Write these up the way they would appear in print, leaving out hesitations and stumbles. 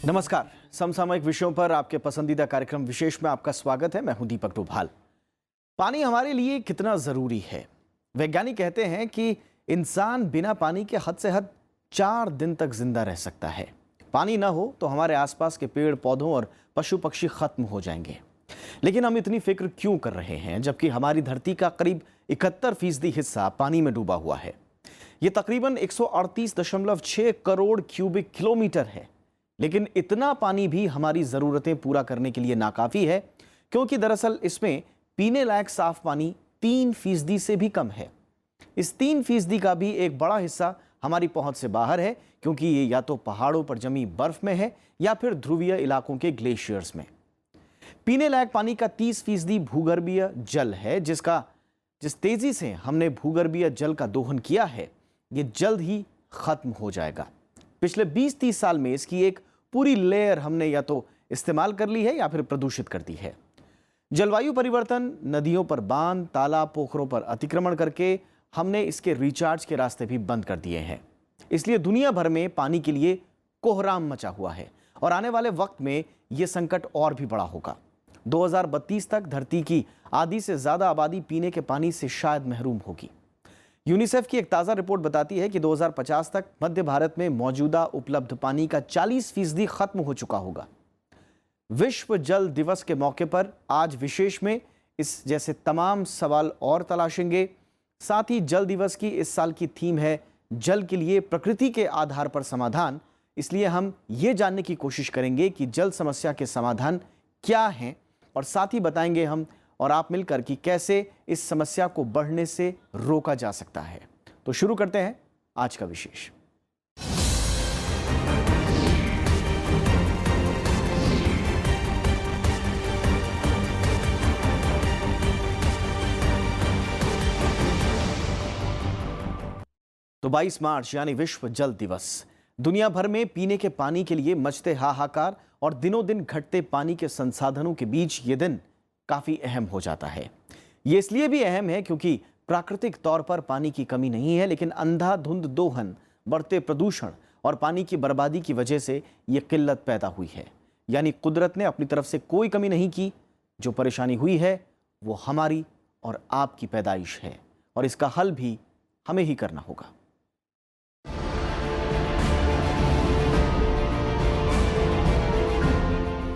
नमस्कार। समसामयिक विषयों पर आपके पसंदीदा कार्यक्रम विशेष में आपका स्वागत है। मैं हूं दीपक डोभाल। पानी हमारे लिए कितना जरूरी है? वैज्ञानिक कहते हैं कि इंसान बिना पानी के हद से हद 4 दिन तक जिंदा रह सकता है। पानी ना हो तो हमारे आसपास के पेड़ पौधों और पशु पक्षी खत्म हो जाएंगे। लेकिन हम इतनी फिक्र क्यों कर रहे हैं जबकि हमारी धरती का करीब 71% हिस्सा पानी में डूबा हुआ है। ये तकरीबन 138.6 करोड़ क्यूबिक किलोमीटर है। लेकिन इतना पानी भी हमारी ज़रूरतें पूरा करने के लिए नाकाफ़ी है, क्योंकि दरअसल इसमें पीने लायक साफ पानी 3% से भी कम है। इस 3% का भी एक बड़ा हिस्सा हमारी पहुंच से बाहर है, क्योंकि ये या तो पहाड़ों पर जमी बर्फ में है या फिर ध्रुवीय इलाकों के ग्लेशियर्स में। पीने लायक पानी का 30% भूगर्भीय जल है, जिस तेजी से हमने भूगर्भीय जल का दोहन किया है, ये जल्द ही खत्म हो जाएगा। पिछले 20-30 साल में इसकी एक पूरी लेयर हमने या तो इस्तेमाल कर ली है या फिर प्रदूषित कर दी है। जलवायु परिवर्तन, नदियों पर बांध, तालाब, पोखरों पर अतिक्रमण करके हमने इसके रिचार्ज के रास्ते भी बंद कर दिए हैं। इसलिए दुनिया भर में पानी के लिए कोहराम मचा हुआ है और आने वाले वक्त में यह संकट और भी बड़ा होगा। 2032 तक धरती की आधी से ज्यादा आबादी पीने के पानी से शायद महरूम होगी। यूनिसेफ की एक ताज़ा रिपोर्ट बताती है कि 2050 तक मध्य भारत में मौजूदा उपलब्ध पानी का 40% खत्म हो चुका होगा। विश्व जल दिवस के मौके पर आज विशेष में इस जैसे तमाम सवाल और तलाशेंगे। साथ ही जल दिवस की इस साल की थीम है जल के लिए प्रकृति के आधार पर समाधान। इसलिए हम ये जानने की कोशिश करेंगे कि जल समस्या के समाधान क्या हैं, और साथ ही बताएंगे हम और आप मिलकर कि कैसे इस समस्या को बढ़ने से रोका जा सकता है। तो शुरू करते हैं आज का विशेष। तो 22 मार्च यानी विश्व जल दिवस। दुनिया भर में पीने के पानी के लिए मचते हाहाकार और दिनों दिन घटते पानी के संसाधनों के बीच ये दिन काफी अहम हो जाता है। ये इसलिए भी अहम है क्योंकि प्राकृतिक तौर पर पानी की कमी नहीं है, लेकिन अंधाधुंध दोहन, बढ़ते प्रदूषण और पानी की बर्बादी की वजह से ये किल्लत पैदा हुई है। यानी कुदरत ने अपनी तरफ से कोई कमी नहीं की। जो परेशानी हुई है वो हमारी और आपकी पैदाइश है, और इसका हल भी हमें ही करना होगा।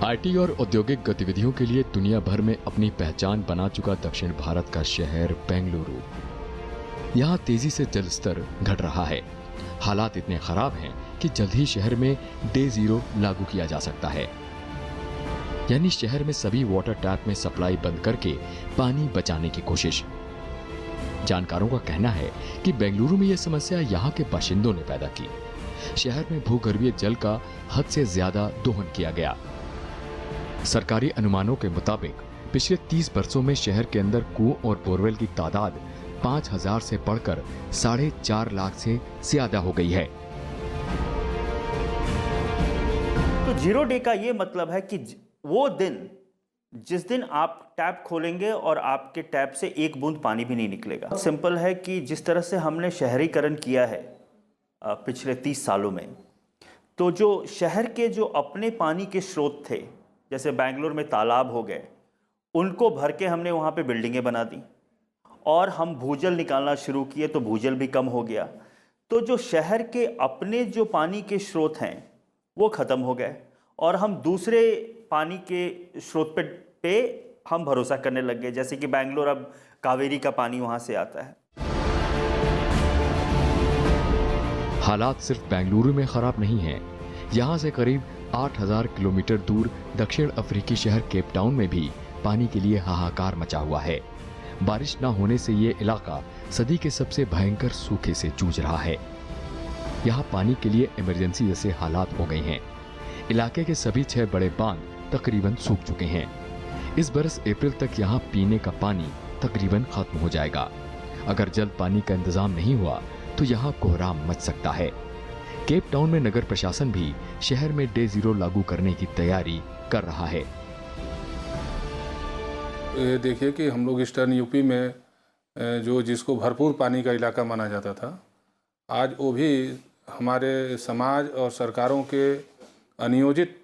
आईटी और औद्योगिक गतिविधियों के लिए दुनिया भर में अपनी पहचान बना चुका दक्षिण भारत का शहर बेंगलुरु। यहाँ तेजी से जल स्तर घट रहा है। हालात इतने खराब हैं कि जल्द ही शहर में डे जीरो लागू किया जा सकता है, यानी शहर में सभी वाटर टैप में सप्लाई बंद करके पानी बचाने की कोशिश। जानकारों का कहना है कि बेंगलुरु में यह समस्या यहाँ के बाशिंदों ने पैदा की। शहर में भूगर्भीय जल का हद से ज्यादा दोहन किया गया। सरकारी अनुमानों के मुताबिक पिछले 30 वर्षों में शहर के अंदर कुओं और बोरवेल की तादाद 5000 से बढ़कर 4.5 लाख से ज्यादा हो गई है। तो जीरो डे का ये मतलब है कि वो दिन जिस दिन आप टैप खोलेंगे और आपके टैप से एक बूंद पानी भी नहीं निकलेगा। सिंपल है कि जिस तरह से हमने शहरीकरण किया है पिछले 30 सालों में, तो जो शहर के जो अपने पानी के स्रोत थे, जैसे बेंगलोर में तालाब हो गए, उनको भर के हमने वहाँ पे बिल्डिंगें बना दी और हम भूजल निकालना शुरू किए तो भूजल भी कम हो गया। तो जो शहर के अपने जो पानी के स्रोत हैं वो ख़त्म हो गए और हम दूसरे पानी के स्रोत पे हम भरोसा करने लग गए। जैसे कि बेंगलोर अब कावेरी का पानी वहाँ से आता है। हालात सिर्फ बेंगलुरु में खराब नहीं है। यहाँ से करीब 8000 किलोमीटर दूर दक्षिण अफ्रीकी शहर केप टाउन में भी पानी के लिए हाहाकार मचा हुआ है। बारिश न होने से ये इलाका सदी के सबसे भयंकर सूखे से जूझ रहा है। यहाँ पानी के लिए इमरजेंसी जैसे हालात हो गए हैं। इलाके के सभी 6 बड़े बांध तकरीबन सूख चुके हैं। इस बरस अप्रैल तक यहाँ पीने का पानी तकरीबन खत्म हो जाएगा। अगर जल्द पानी का इंतजाम नहीं हुआ तो यहाँ कोहराम मच सकता है। केप टाउन में नगर प्रशासन भी शहर में डे जीरो लागू करने की तैयारी कर रहा है। ये देखिए कि हम लोग ईस्टर्न यूपी में जिसको भरपूर पानी का इलाका माना जाता था, आज वो भी हमारे समाज और सरकारों के अनियोजित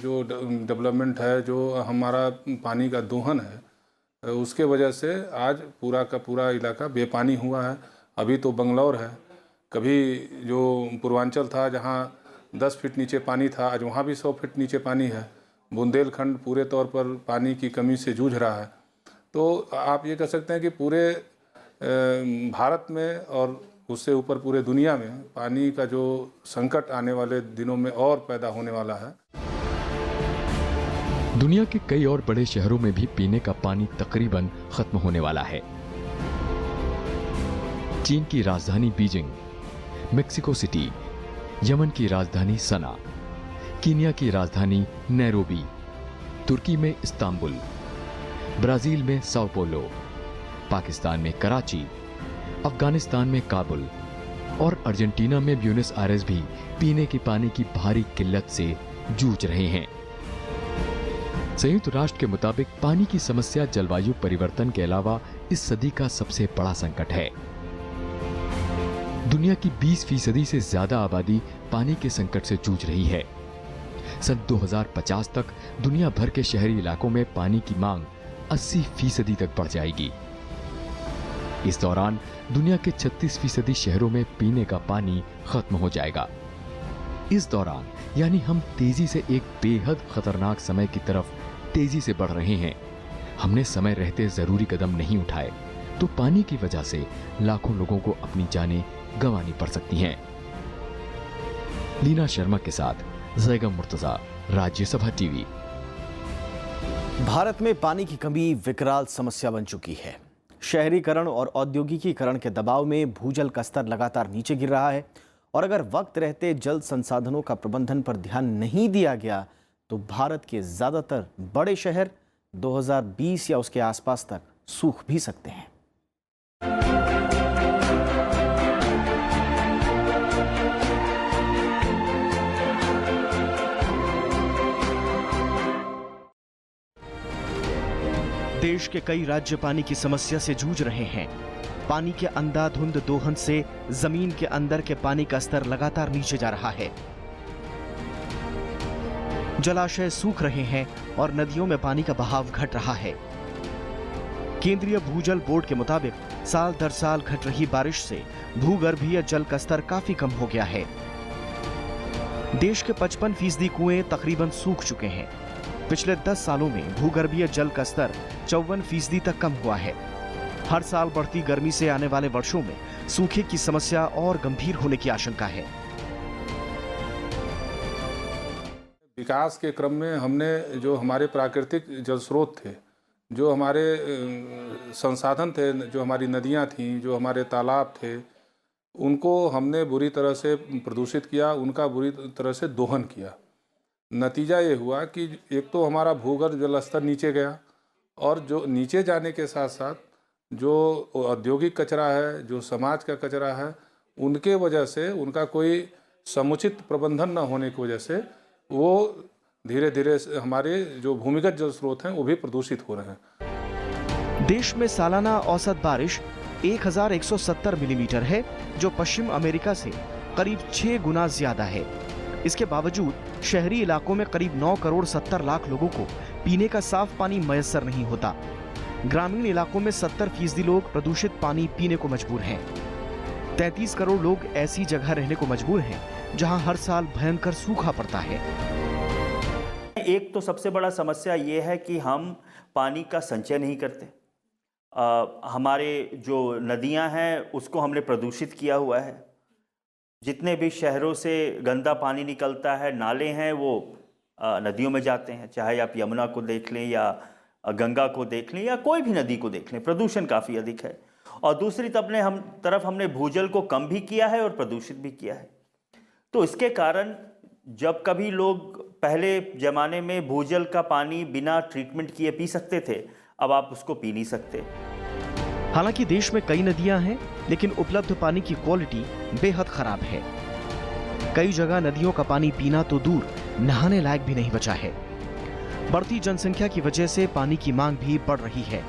जो डेवलपमेंट है, जो हमारा पानी का दोहन है, उसके वजह से आज पूरा का पूरा इलाका बेपानी हुआ है। अभी तो बंगलौर है, कभी जो पूर्वांचल था जहाँ 10 फीट नीचे पानी था, आज वहाँ भी 100 फीट नीचे पानी है। बुंदेलखंड पूरे तौर पर पानी की कमी से जूझ रहा है। तो आप ये कह सकते हैं कि पूरे भारत में और उससे ऊपर पूरे दुनिया में पानी का जो संकट आने वाले दिनों में और पैदा होने वाला है। दुनिया के कई और बड़े शहरों में भी पीने का पानी तकरीबन खत्म होने वाला है। चीन की राजधानी बीजिंग, मेक्सिको सिटी, यमन की राजधानी सना, कीनिया की राजधानी नैरोबी, तुर्की में इस्तांबुल, ब्राजील में साओ पोलो, पाकिस्तान में कराची, अफगानिस्तान में काबुल और अर्जेंटीना में ब्यूनस आयर्स भी पीने के पानी की भारी किल्लत से जूझ रहे हैं। संयुक्त राष्ट्र के मुताबिक पानी की समस्या जलवायु परिवर्तन के अलावा इस सदी का सबसे बड़ा संकट है। दुनिया की 20% से ज्यादा आबादी पानी के संकट से जूझ रही है। सन 2050 तक दुनिया भर के शहरी इलाकों में पानी की मांग 80% तक बढ़ जाएगी। इस दौरान दुनिया के 36% शहरों में पीने का पानी खत्म हो जाएगा। इस दौरान यानी हम तेजी से एक बेहद खतरनाक समय की तरफ तेजी से बढ़ रहे हैं। हमने समय रहते जरूरी कदम नहीं उठाए तो पानी की वजह से लाखों लोगों को अपनी जानें गंवानी पड़ सकती हैं। लीना शर्मा के साथ जैगम मुर्तजा, राज्यसभा टीवी। भारत में पानी की कमी विकराल समस्या बन चुकी है। शहरीकरण और औद्योगिकीकरण के दबाव में भूजल का स्तर लगातार नीचे गिर रहा है और अगर वक्त रहते जल संसाधनों का प्रबंधन पर ध्यान नहीं दिया गया तो भारत के ज्यादातर बड़े शहर 2020 या उसके आसपास तक सूख भी सकते हैं। देश के कई राज्य पानी की समस्या से जूझ रहे हैं। पानी के अंधाधुंध दोहन से जमीन के अंदर के पानी का स्तर लगातार नीचे जा रहा है। जलाशय सूख रहे हैं और नदियों में पानी का बहाव घट रहा है। केंद्रीय भूजल बोर्ड के मुताबिक साल दर साल घट रही बारिश से भूगर्भीय जल का स्तर काफी कम हो गया है। देश के 55% कुएं तकरीबन सूख चुके हैं। पिछले 10 सालों में भूगर्भीय जल का स्तर 54% तक कम हुआ है। हर साल बढ़ती गर्मी से आने वाले वर्षों में सूखे की समस्या और गंभीर होने की आशंका है। विकास के क्रम में हमने जो हमारे प्राकृतिक जल स्रोत थे, जो हमारे संसाधन थे, जो हमारी नदियां थीं, जो हमारे तालाब थे, उनको हमने बुरी तरह से प्रदूषित किया, उनका बुरी तरह से दोहन किया। नतीजा ये हुआ कि एक तो हमारा भूगर्भ जल स्तर नीचे गया और जो नीचे जाने के साथ साथ जो औद्योगिक कचरा है, जो समाज का कचरा है, उनके वजह से उनका कोई समुचित प्रबंधन न होने की वजह से वो धीरे धीरे हमारे जो भूमिगत जल स्रोत हैं वो भी प्रदूषित हो रहे हैं। देश में सालाना औसत बारिश 1170 मिलीमीटर है, जो पश्चिम अमेरिका से करीब 6 गुना ज्यादा है। इसके बावजूद शहरी इलाकों में करीब 9 करोड़ 70 लाख लोगों को पीने का साफ पानी मयस्सर नहीं होता। ग्रामीण इलाकों में 70% लोग प्रदूषित पानी पीने को मजबूर हैं। 33 करोड़ लोग ऐसी जगह रहने को मजबूर हैं जहां हर साल भयंकर सूखा पड़ता है। एक तो सबसे बड़ा समस्या ये है कि हम पानी का संचय नहीं करते। हमारे जो नदियां हैं उसको हमने प्रदूषित किया हुआ है। जितने भी शहरों से गंदा पानी निकलता है, नाले हैं, वो नदियों में जाते हैं। चाहे आप यमुना को देख लें या गंगा को देख लें या कोई भी नदी को देख लें, प्रदूषण काफ़ी अधिक है। और दूसरी तरफ हमने भूजल को कम भी किया है और प्रदूषित भी किया है। तो इसके कारण जब कभी लोग पहले ज़माने में भूजल का पानी बिना ट्रीटमेंट किए पी सकते थे, अब आप उसको पी नहीं सकते। हालांकि देश में कई नदियां हैं, लेकिन उपलब्ध पानी की क्वालिटी बेहद खराब है। कई जगह नदियों का पानी पीना तो दूर, नहाने लायक भी नहीं बचा है। बढ़ती जनसंख्या की वजह से पानी की मांग भी बढ़ रही है।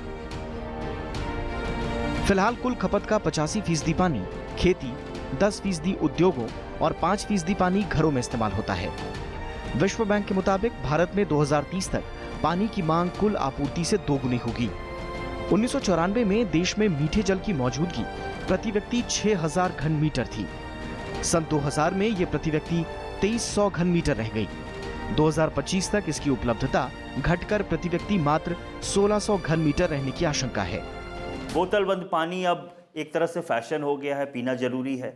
फिलहाल कुल खपत का 85% पानी खेती, 10% उद्योगों और 5% पानी घरों में इस्तेमाल होता है। विश्व बैंक के मुताबिक भारत में 2030 तक पानी की मांग कुल आपूर्ति से दोगुनी होगी। 1994 में देश में मीठे जल की मौजूदगी प्रति व्यक्ति 6000 घन मीटर थी। सन 2000 में ये प्रति व्यक्ति 2300 घन मीटर रह गई। 2025 तक इसकी उपलब्धता घटकर प्रति व्यक्ति मात्र 1600 घन मीटर रहने की आशंका है। बोतल बंद पानी अब एक तरह से फैशन हो गया है, पीना जरूरी है।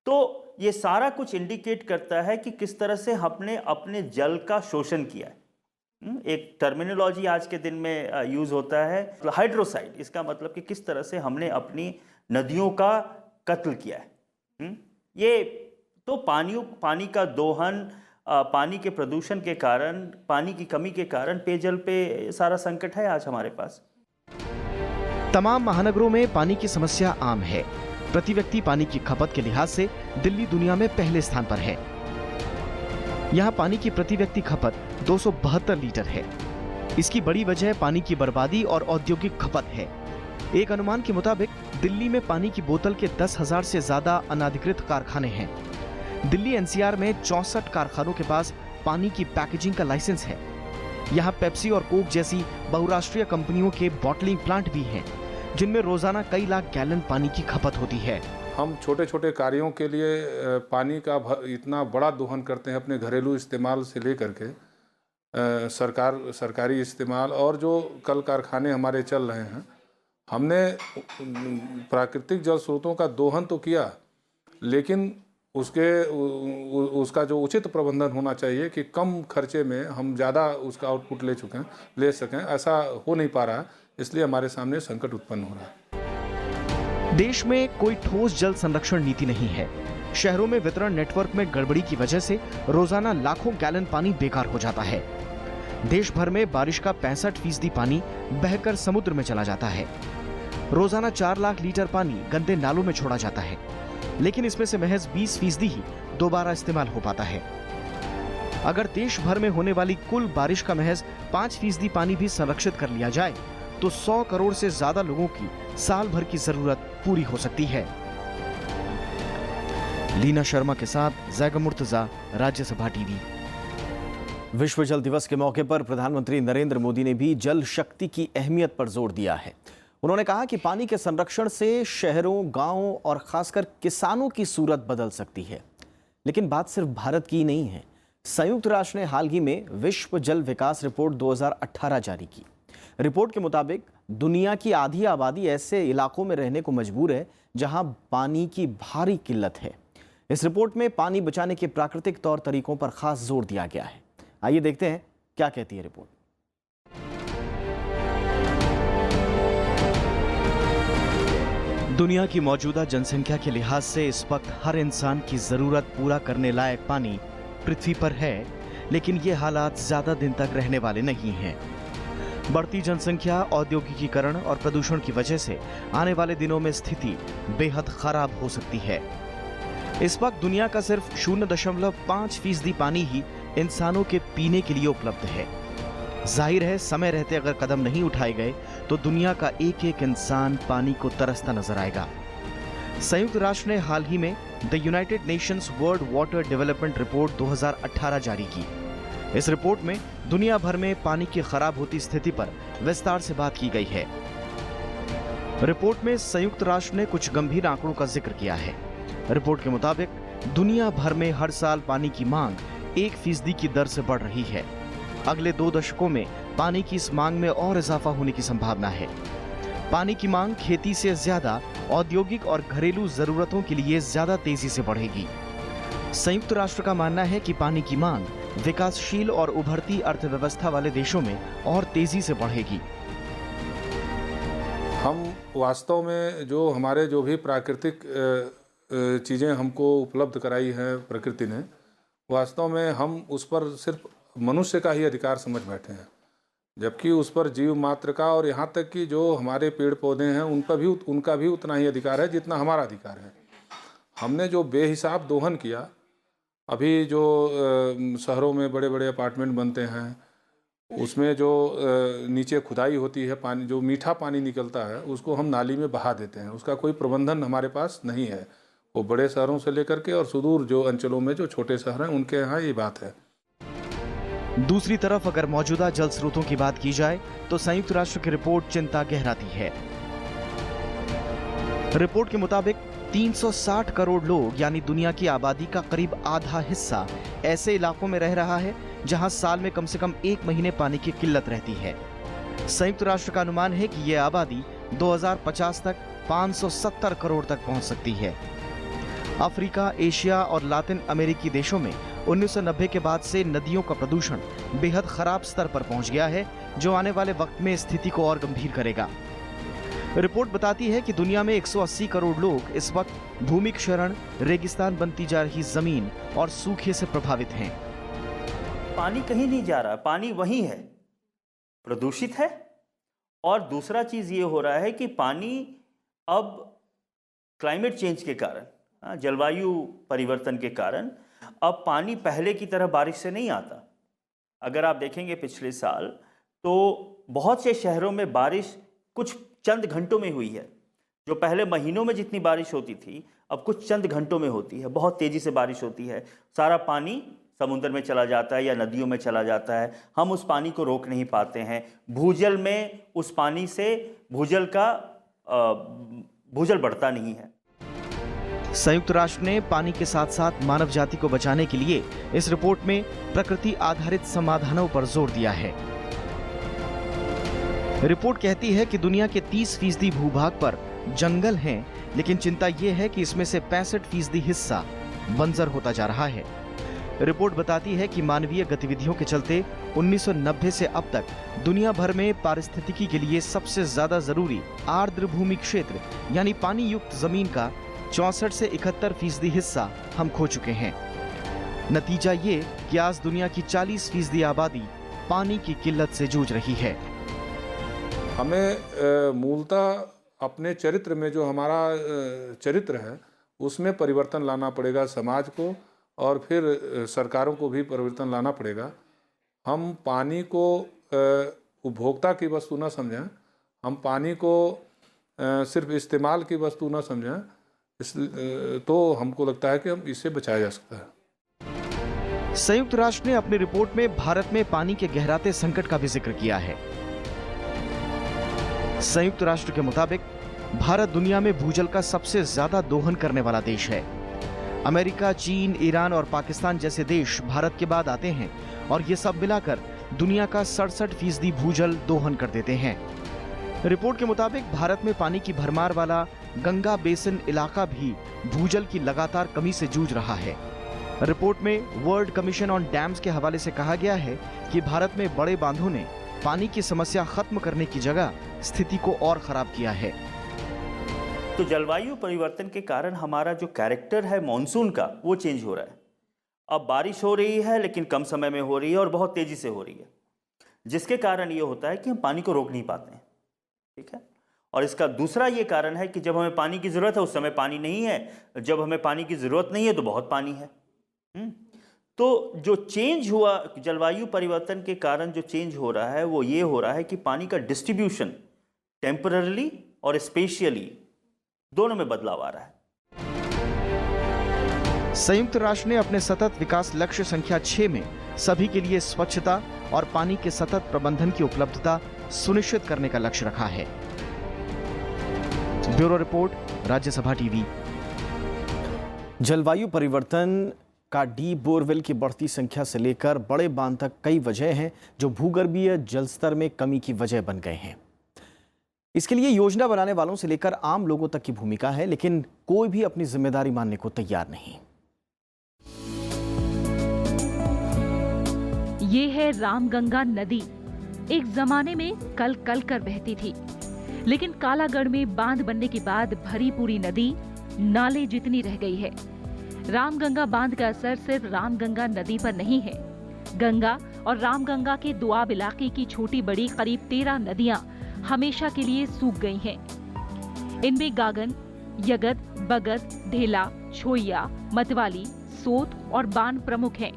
तो ये सारा कुछ इंडिकेट करता है कि किस तरह से हमने अपने जल का शोषण किया है। एक टर्मिनोलॉजी आज के दिन में यूज होता है हाइड्रोसाइड, इसका मतलब कि किस तरह से हमने अपनी नदियों का कत्ल किया है। ये तो पानी का दोहन, पानी के प्रदूषण के कारण, पानी की कमी के कारण पेयजल पे सारा संकट है आज हमारे पास। तमाम महानगरों में पानी की समस्या आम है। प्रति व्यक्ति पानी की खपत के लिहाज से दिल्ली दुनिया में पहले स्थान पर है। यहाँ पानी की प्रति व्यक्ति खपत 272 लीटर है। इसकी बड़ी वजह पानी की बर्बादी और औद्योगिक खपत है। एक अनुमान के मुताबिक दिल्ली में पानी की बोतल के 10,000 से ज्यादा अनाधिकृत कारखाने हैं। दिल्ली एनसीआर में 64 कारखानों के पास पानी की पैकेजिंग का लाइसेंस है। यहाँ पेप्सी और कोक जैसी बहुराष्ट्रीय कंपनियों के बॉटलिंग प्लांट भी हैं, जिनमें रोजाना कई लाख गैलन पानी की खपत होती है। हम छोटे छोटे कार्यों के लिए पानी का इतना बड़ा दोहन करते हैं, अपने घरेलू इस्तेमाल से लेकर के सरकारी इस्तेमाल और जो कल कारखाने हमारे चल रहे हैं। हमने प्राकृतिक जल स्रोतों का दोहन तो किया, लेकिन उसका जो उचित प्रबंधन होना चाहिए कि कम खर्चे में हम ज़्यादा उसका आउटपुट ले सकें, ऐसा हो नहीं पा रहा। इसलिए हमारे सामने संकट उत्पन्न हो रहा है। देश में कोई ठोस जल संरक्षण नीति नहीं है। शहरों में वितरण नेटवर्क में गड़बड़ी की वजह से रोजाना लाखों गैलन पानी बेकार हो जाता है। देश भर में बारिश का 65% पानी बहकर समुद्र में चला जाता है। रोजाना 4 लाख लीटर पानी गंदे नालों में छोड़ा जाता है, लेकिन इसमें से महज 20% ही दोबारा इस्तेमाल हो पाता है। अगर देश भर में होने वाली कुल बारिश का महज 5% पानी भी संरक्षित कर लिया जाए तो 100 करोड़ से ज्यादा लोगों की साल भर की जरूरत पूरी हो सकती है। लीना शर्मा के साथ जैगम मुर्तजा, राज्यसभा टीवी। विश्व जल दिवस के मौके पर प्रधानमंत्री नरेंद्र मोदी ने भी जल शक्ति की अहमियत पर जोर दिया है। उन्होंने कहा कि पानी के संरक्षण से शहरों, गांवों और खासकर किसानों की सूरत बदल सकती है। लेकिन बात सिर्फ भारत की नहीं है। संयुक्त राष्ट्र ने हाल ही में विश्व जल विकास रिपोर्ट 2018 जारी की। रिपोर्ट के मुताबिक दुनिया की आधी आबादी ऐसे इलाकों में रहने को मजबूर है जहां पानी की भारी किल्लत है। इस रिपोर्ट में पानी बचाने के प्राकृतिक तौर तरीकों पर खास जोर दिया गया है। आइए देखते हैं क्या कहती है रिपोर्ट। दुनिया की मौजूदा जनसंख्या के लिहाज से इस वक्त हर इंसान की जरूरत पूरा करने लायक पानी पृथ्वी पर है, लेकिन ये हालात ज्यादा दिन तक रहने वाले नहीं हैं। बढ़ती जनसंख्या, औद्योगिकीकरण और प्रदूषण की वजह से आने वाले दिनों में स्थिति बेहद खराब हो सकती है। इस वक्त दुनिया का सिर्फ 0.5% पानी ही इंसानों के पीने के लिए उपलब्ध है। जाहिर है, समय रहते अगर कदम नहीं उठाए गए तो दुनिया का एक एक इंसान पानी को तरसता नजर आएगा। संयुक्त राष्ट्र ने हाल ही में the United Nations world water development report 2018 जारी की। इस रिपोर्ट में दुनिया भर में पानी की खराब होती स्थिति पर विस्तार से बात की गई है। रिपोर्ट में संयुक्त राष्ट्र ने कुछ गंभीर आंकड़ों का जिक्र किया है। रिपोर्ट के मुताबिक दुनिया भर में हर साल पानी की मांग 1% की दर से बढ़ रही है। अगले 2 दशकों में पानी की इस मांग में और इजाफा होने की संभावना है। पानी की मांग खेती से ज्यादा औद्योगिक और घरेलू जरूरतों के लिए ज्यादा तेजी से बढ़ेगी। संयुक्त राष्ट्र का मानना है कि पानी की मांग विकासशील और उभरती अर्थव्यवस्था वाले देशों में और तेजी से बढ़ेगी। हम वास्तव में जो भी प्राकृतिक चीज़ें हमको उपलब्ध कराई हैं प्रकृति ने, वास्तव में हम उस पर सिर्फ मनुष्य का ही अधिकार समझ बैठे हैं, जबकि उस पर जीव मात्र का और यहाँ तक कि जो हमारे पेड़ पौधे हैं उनका भी उतना ही अधिकार है जितना हमारा अधिकार है। हमने जो बेहिसाब दोहन किया, अभी जो शहरों में बड़े बड़े अपार्टमेंट बनते हैं उसमें जो नीचे खुदाई होती है, पानी जो मीठा पानी निकलता है उसको हम नाली में बहा देते हैं। उसका कोई प्रबंधन हमारे पास नहीं है। वो बड़े शहरों से लेकर के और सुदूर जो अंचलों में जो छोटे शहर हैं उनके यहाँ ये बात है। दूसरी तरफ अगर मौजूदा जल स्रोतों की बात की जाए तो संयुक्त राष्ट्र की रिपोर्ट चिंता गहराती है। रिपोर्ट के मुताबिक 360 करोड़ लोग यानी दुनिया की आबादी का करीब आधा हिस्सा ऐसे इलाकों में रह रहा है जहां साल में कम से कम 1 महीने पानी की किल्लत रहती है। संयुक्त राष्ट्र का अनुमान है कि यह आबादी 2050 तक 570 करोड़ तक पहुंच सकती है। अफ्रीका, एशिया और लातिन अमेरिकी देशों में 1990 के बाद से नदियों का प्रदूषण बेहद खराब स्तर पर पहुंच गया है, जो आने वाले वक्त में स्थिति को और गंभीर करेगा। रिपोर्ट बताती है कि दुनिया में 180 करोड़ लोग इस वक्त भूमि क्षरण, रेगिस्तान बनती जा रही जमीन और सूखे से प्रभावित हैं। पानी कहीं नहीं जा रहा, पानी वहीं है, प्रदूषित है। और दूसरा चीज ये हो रहा है कि पानी अब क्लाइमेट चेंज के कारण, जलवायु परिवर्तन के कारण अब पानी पहले की तरह बारिश से नहीं आता। अगर आप देखेंगे पिछले साल तो बहुत से शहरों में बारिश कुछ चंद घंटों में हुई है। जो पहले महीनों में जितनी बारिश होती थी अब कुछ चंद घंटों में होती है। बहुत तेजी से बारिश होती है, सारा पानी समुद्र में चला जाता है या नदियों में चला जाता है। हम उस पानी को रोक नहीं पाते हैं। भूजल में उस पानी से भूजल बढ़ता नहीं है। संयुक्त राष्ट्र ने पानी के साथ साथ मानव जाति को बचाने के लिए इस रिपोर्ट में प्रकृति आधारित समाधानों पर जोर दिया है। रिपोर्ट कहती है कि दुनिया के 30% भूभाग पर जंगल हैं, लेकिन चिंता यह है कि इसमें से 65% हिस्सा बंजर होता जा रहा है। रिपोर्ट बताती है कि मानवीय गतिविधियों के चलते 1990 से अब तक दुनिया भर में पारिस्थितिकी के लिए सबसे ज्यादा जरूरी आर्द्र भूमि क्षेत्र यानी पानी युक्त जमीन का 64 से 71% हिस्सा हम खो चुके हैं। नतीजा ये कि आज दुनिया की 40% आबादी पानी की किल्लत से जूझ रही है। हमें मूलतः अपने चरित्र में, जो हमारा चरित्र है, उसमें परिवर्तन लाना पड़ेगा। समाज को और फिर सरकारों को भी परिवर्तन लाना पड़ेगा। हम पानी को उपभोक्ता की वस्तु न समझें, हम पानी को सिर्फ इस्तेमाल की वस्तु न समझें। तो हमको लगता है कि हम इसे बचाया जा सकता है। संयुक्त राष्ट्र ने अपनी रिपोर्ट में भारत में पानी के गहराते संकट का भी जिक्र किया है। संयुक्त राष्ट्र के मुताबिक भारत दुनिया में भूजल का सबसे ज्यादा दोहन करने वाला देश है। अमेरिका, चीन, ईरान और पाकिस्तान जैसे देश भारत के बाद आते हैं और ये सब मिलाकर दुनिया का 67% भूजल दोहन कर देते हैं। रिपोर्ट के मुताबिक भारत में पानी की भरमार वाला गंगा बेसिन इलाका भी भूजल की लगातार कमी से जूझ रहा है। रिपोर्ट में वर्ल्ड कमीशन ऑन डैम्स के हवाले से कहा गया है कि भारत में बड़े बांधों ने पानी की समस्या खत्म करने की जगह स्थिति को और खराब किया है। तो जलवायु परिवर्तन के कारण हमारा जो कैरेक्टर है मॉनसून का, वो चेंज हो रहा है। अब बारिश हो रही है लेकिन कम समय में हो रही है और बहुत तेजी से हो रही है, जिसके कारण ये होता है कि हम पानी को रोक नहीं पाते हैं। ठीक है। और इसका दूसरा ये कारण है कि जब हमें पानी की जरूरत है उस समय पानी नहीं है, जब हमें पानी की जरूरत नहीं है तो बहुत पानी है। तो जो चेंज हुआ जलवायु परिवर्तन के कारण, जो चेंज हो रहा है वो ये हो रहा है कि पानी का डिस्ट्रीब्यूशन टेम्पररी और स्पेशियली दोनों में बदलाव आ रहा है। संयुक्त राष्ट्र ने अपने सतत विकास लक्ष्य संख्या 6 में सभी के लिए स्वच्छता और पानी के सतत प्रबंधन की उपलब्धता सुनिश्चित करने का लक्ष्य रखा है। Bureau report, Rajya Sabha TV. जलवायु परिवर्तन का डीप बोरवेल की बढ़ती संख्या से लेकर बड़े बांध तक कई वजह हैं जो भूगर्भीय जल स्तर में कमी की वजह बन गए हैं। इसके लिए योजना बनाने वालों से लेकर आम लोगों तक की भूमिका है, लेकिन कोई भी अपनी जिम्मेदारी मानने को तैयार नहीं। ये है रामगंगा नदी। एक जमाने में कल कल कर बहती थी, लेकिन कालागढ़ में बांध बनने के बाद भरी पूरी नदी नाले जितनी रह गई है। रामगंगा बांध का असर सिर्फ रामगंगा नदी पर नहीं है। गंगा और रामगंगा के दोआब इलाके की छोटी बड़ी करीब 13 नदियां हमेशा के लिए सूख गई हैं। इनमें गागन, यगद, बगद, ढेला, छोइया, मतवाली, सोत और बान प्रमुख हैं।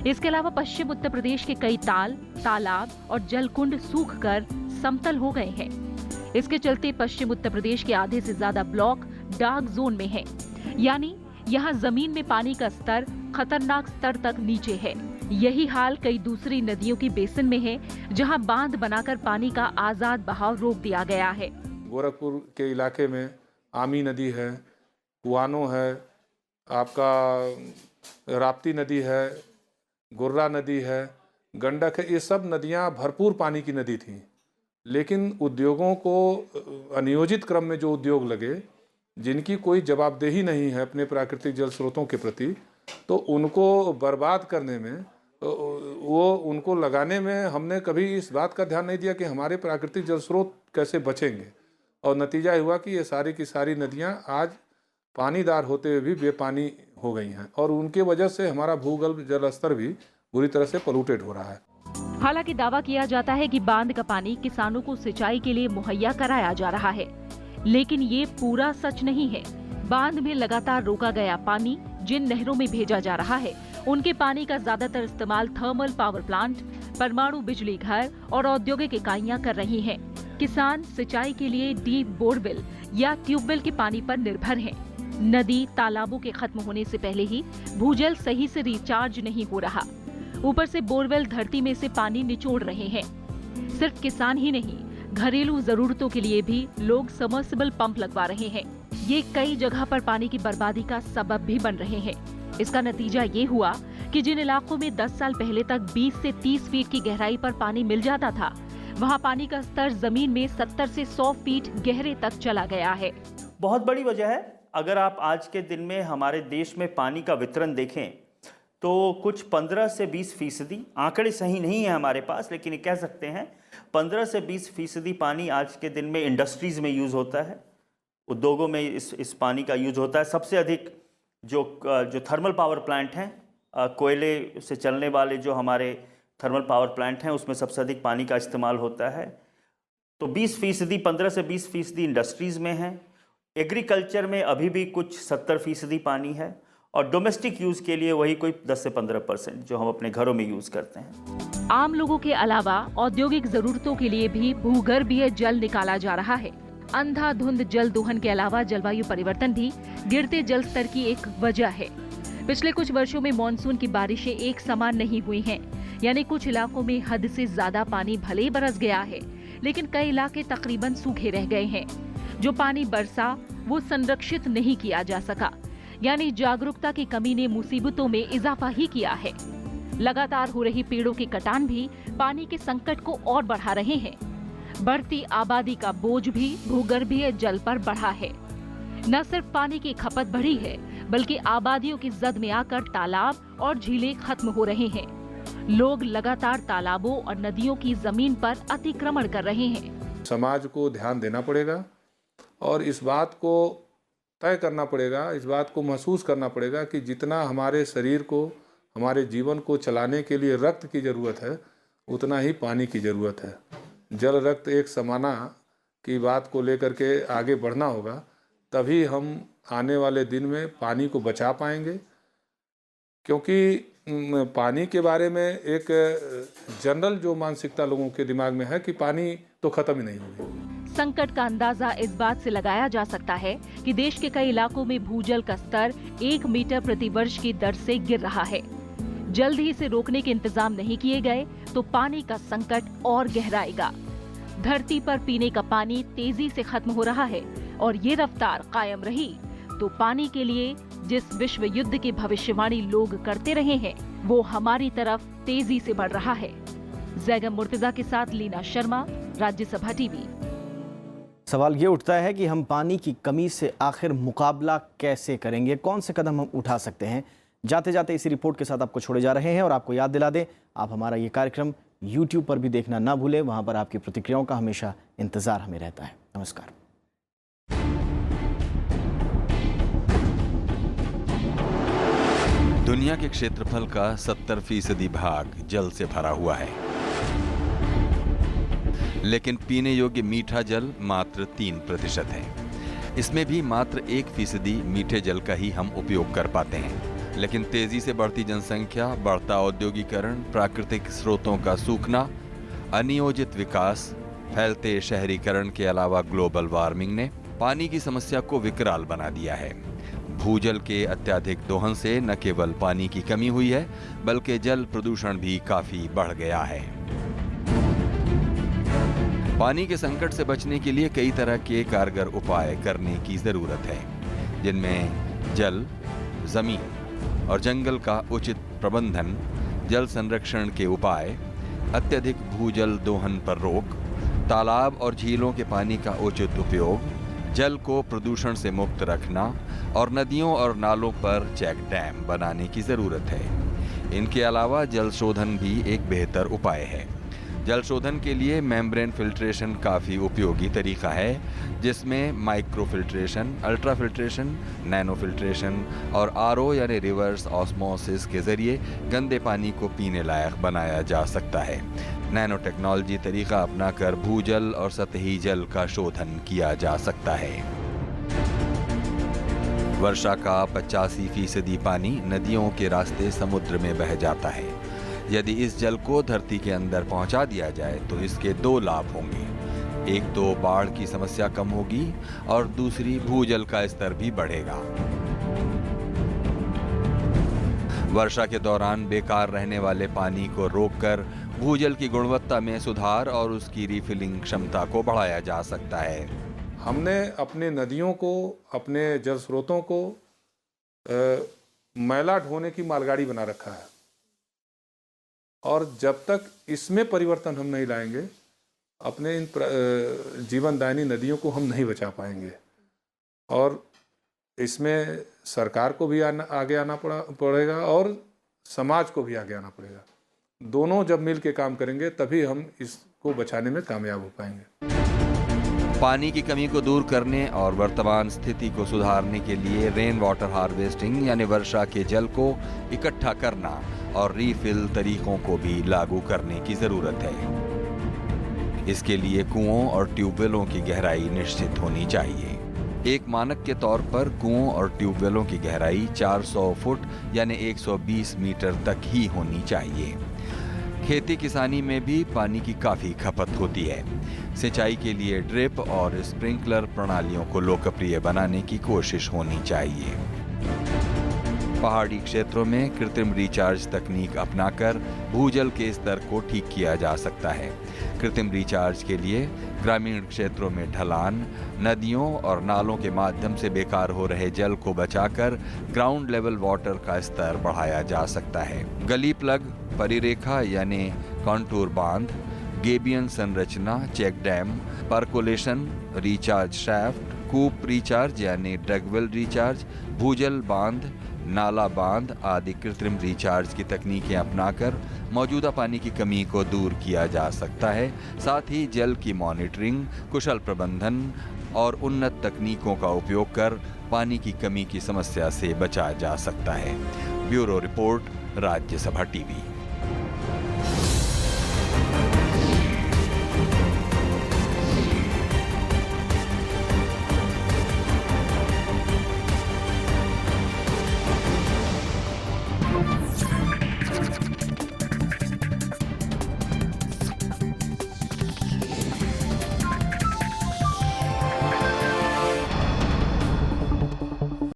इसके अलावा पश्चिम उत्तर प्रदेश के कई ताल, तालाब और जलकुंड सूखकर समतल हो गए हैं। इसके चलते पश्चिम उत्तर प्रदेश के आधे से ज्यादा ब्लॉक डार्क जोन में हैं, यानी यहाँ जमीन में पानी का स्तर खतरनाक स्तर तक नीचे है। यही हाल कई दूसरी नदियों की बेसिन में है, जहां बांध बनाकर पानी का आजाद बहाव रोक दिया गया है। गोरखपुर के इलाके में आमी नदी है, कुआनो है, आपका राप्ती नदी है, गुर्रा नदी है, गंडक है। ये सब नदियां भरपूर पानी की नदी थीं, लेकिन उद्योगों को अनियोजित क्रम में जो उद्योग लगे, जिनकी कोई जवाबदेही नहीं है अपने प्राकृतिक जल स्रोतों के प्रति, तो उनको बर्बाद करने में, उनको लगाने में हमने कभी इस बात का ध्यान नहीं दिया कि हमारे प्राकृतिक जल स्रोत कैसे बचेंगे। और नतीजा हुआ कि ये सारी की सारी नदियां आज पानीदार होते हुए भी बेपानी हो गई हैं, और उनके वजह से हमारा भूगर्भ जल स्तर भी बुरी तरह से पोल्यूटेड हो रहा है। हालांकि दावा किया जाता है कि बांध का पानी किसानों को सिंचाई के लिए मुहैया कराया जा रहा है, लेकिन ये पूरा सच नहीं है। बांध में लगातार रोका गया पानी जिन नहरों में भेजा जा रहा है, उनके पानी का ज्यादातर इस्तेमाल थर्मल पावर प्लांट, परमाणु बिजली घर और औद्योगिक इकाइयां कर रही हैं। किसान सिंचाई के लिए डीप बोरवेल या ट्यूबवेल के पानी पर निर्भर हैं। नदी तालाबों के खत्म होने से पहले ही भूजल सही से रिचार्ज नहीं हो रहा। ऊपर से बोरवेल धरती में से पानी निचोड़ रहे हैं। सिर्फ किसान ही नहीं, घरेलू जरूरतों के लिए भी लोग सबमर्सिबल पंप लगवा रहे हैं। ये कई जगह पर पानी की बर्बादी का सबब भी बन रहे हैं। इसका नतीजा ये हुआ कि जिन इलाकों में 10 साल पहले तक 20 से 30 फीट की गहराई पर पानी मिल जाता था, वहाँ पानी का स्तर जमीन में 70 से 100 फीट गहरे तक चला गया है। बहुत बड़ी वजह है। अगर आप आज के दिन में हमारे देश में पानी का वितरण देखें तो कुछ 15 से 20%, आंकड़े सही नहीं है हमारे पास, लेकिन ये कह सकते हैं 15 से 20% पानी आज के दिन में इंडस्ट्रीज़ में यूज़ होता है, उद्योगों में इस पानी का यूज़ होता है। सबसे अधिक जो थर्मल पावर प्लांट हैं, कोयले से चलने वाले जो हमारे थर्मल पावर प्लांट हैं, उसमें सबसे अधिक पानी का इस्तेमाल होता है। तो 20%, 15 से 20% इंडस्ट्रीज़ में है। एग्रीकल्चर में अभी भी कुछ 70% पानी है, और डोमेस्टिक यूज़ के लिए वही कोई 10 से 15% जो हम अपने घरों में यूज़ करते हैं। आम लोगों के अलावा औद्योगिक जरूरतों के लिए भी भूगर्भीय जल निकाला जा रहा है। अंधाधुंध जल दोहन के अलावा जलवायु परिवर्तन भी गिरते जल स्तर की एक वजह है। पिछले कुछ वर्षों में मानसून की बारिशें एक समान नहीं हुई हैं, यानी कुछ इलाकों में हद से ज्यादा पानी भले ही बरस गया है, लेकिन कई इलाके तकरीबन सूखे रह गए हैं। जो पानी बरसा वो संरक्षित नहीं किया जा सका, यानी जागरूकता की कमी ने मुसीबतों में इजाफा ही किया है। लगातार हो रही पेड़ों की कटान भी पानी के संकट को और बढ़ा रहे हैं। बढ़ती आबादी का बोझ भी भूगर्भीय जल पर बढ़ा है। न सिर्फ पानी की खपत बढ़ी है, बल्कि आबादियों की जद में आकर तालाब और झीलें खत्म हो रहे हैं। लोग लगातार तालाबों और नदियों की जमीन पर अतिक्रमण कर रहे हैं। समाज को ध्यान देना पड़ेगा और इस बात को तय करना पड़ेगा, इस बात को महसूस करना पड़ेगा कि जितना हमारे शरीर को, हमारे जीवन को चलाने के लिए रक्त की ज़रूरत है, उतना ही पानी की ज़रूरत है। जल रक्त एक समाना की बात को लेकर के आगे बढ़ना होगा, तभी हम आने वाले दिन में पानी को बचा पाएंगे। क्योंकि पानी के बारे में एक जनरल जो मानसिकता लोगों के दिमाग में है कि पानी तो खत्म ही नहीं होगी। संकट का अंदाजा इस बात से लगाया जा सकता है कि देश के कई इलाकों में भूजल का स्तर 1 मीटर प्रति वर्ष की दर से गिर रहा है। जल्द ही इसे रोकने के इंतजाम नहीं किए गए तो पानी का संकट और गहराएगा। धरती पर पीने का पानी तेजी से खत्म हो रहा है, और ये रफ्तार कायम रही तो पानी के लिए जिस विश्व युद्ध की भविष्यवाणी लोग करते रहे हैं, वो हमारी तरफ तेजी से बढ़ रहा है। जैगम मुर्तजा के साथ लीना शर्मा, राज्यसभा टीवी। सवाल ये उठता है कि हम पानी की कमी से आखिर मुकाबला कैसे करेंगे, कौन से कदम हम उठा सकते हैं। जाते जाते इसी रिपोर्ट के साथ आपको छोड़े जा रहे हैं, और आपको याद दिला दें, आप हमारा ये कार्यक्रम YouTube पर भी देखना ना भूलें। वहां पर आपकी प्रतिक्रियाओं का हमेशा इंतजार हमें रहता है। नमस्कार। दुनिया के क्षेत्रफल का 70% भाग जल से भरा हुआ है, लेकिन पीने योग्य मीठा जल मात्र 3% है। इसमें भी मात्र 1% मीठे जल का ही हम उपयोग कर पाते हैं। लेकिन तेजी से बढ़ती जनसंख्या, बढ़ता औद्योगिकरण, प्राकृतिक स्रोतों का सूखना, अनियोजित विकास, फैलते शहरीकरण के अलावा ग्लोबल वार्मिंग ने पानी की समस्या को विकराल बना दिया है। भूजल के अत्यधिक दोहन से न केवल पानी की कमी हुई है, बल्कि जल प्रदूषण भी काफी बढ़ गया है। पानी के संकट से बचने के लिए कई तरह के कारगर उपाय करने की जरूरत है, जिनमें जल, जमीन और जंगल का उचित प्रबंधन, जल संरक्षण के उपाय, अत्यधिक भूजल दोहन पर रोक, तालाब और झीलों के पानी का उचित उपयोग, जल को प्रदूषण से मुक्त रखना और नदियों और नालों पर चेक डैम बनाने की जरूरत है। इनके अलावा जल शोधन भी एक बेहतर उपाय है। जल शोधन के लिए मेम्ब्रेन फिल्ट्रेशन काफ़ी उपयोगी तरीका है, जिसमें micro filtration, ultra filtration, nano filtration और आरओ यानी रिवर्स ऑस्मोसिस के जरिए गंदे पानी को पीने लायक बनाया जा सकता है। नैनो टेक्नोलॉजी तरीका अपनाकर भूजल और सतही जल का शोधन किया जा सकता है। वर्षा का 85% पानी नदियों के रास्ते समुद्र में बह जाता है। यदि इस जल को धरती के अंदर पहुंचा दिया जाए तो इसके 2 लाभ होंगे। एक तो बाढ़ की समस्या कम होगी और दूसरी भूजल का स्तर भी बढ़ेगा। वर्षा के दौरान बेकार रहने वाले पानी को रोककर भूजल की गुणवत्ता में सुधार और उसकी रिफिलिंग क्षमता को बढ़ाया जा सकता है। हमने अपने नदियों को, अपने जल स्रोतों को मैला ढोने की मालगाड़ी बना रखा है, और जब तक इसमें परिवर्तन हम नहीं लाएंगे, अपने इन जीवनदायिनी नदियों को हम नहीं बचा पाएंगे। और इसमें सरकार को भी आगे आना पड़ेगा और समाज को भी आगे आना पड़ेगा। दोनों जब मिल के काम करेंगे तभी हम इसको बचाने में कामयाब हो पाएंगे। पानी की कमी को दूर करने और वर्तमान स्थिति को सुधारने के लिए रेन वाटर हार्वेस्टिंग यानी वर्षा के जल को इकट्ठा करना और रीफिल तरीकों को भी लागू करने की जरूरत है। इसके लिए कुओं और ट्यूबवेलों की गहराई निश्चित होनी चाहिए। एक मानक के तौर पर कुओं और ट्यूबवेलों की गहराई 400 फुट यानी 120 मीटर तक ही होनी चाहिए। खेती किसानी में भी पानी की काफ़ी खपत होती है। सिंचाई के लिए ड्रिप और स्प्रिंकलर प्रणालियों को लोकप्रिय बनाने की कोशिश होनी चाहिए। पहाड़ी क्षेत्रों में कृत्रिम रिचार्ज तकनीक अपनाकर भूजल के स्तर को ठीक किया जा सकता है। कृत्रिम रिचार्ज के लिए ग्रामीण क्षेत्रों में ढलान, नदियों और नालों के माध्यम से बेकार हो रहे जल को बचाकर ग्राउंड लेवल वाटर का स्तर बढ़ाया जा सकता है। गली प्लग, परिरेखा यानी कॉन्टूर बांध, गेबियन संरचना, check dam, percolation, recharge shaft, कूप रिचार्ज यानी डगवेल रिचार्ज, भूजल बांध, नाला बांध आदि कृत्रिम रिचार्ज की तकनीकें अपनाकर मौजूदा पानी की कमी को दूर किया जा सकता है। साथ ही जल की मॉनिटरिंग, कुशल प्रबंधन और उन्नत तकनीकों का उपयोग कर पानी की कमी की समस्या से बचा जा सकता है। Bureau report, Rajya Sabha TV.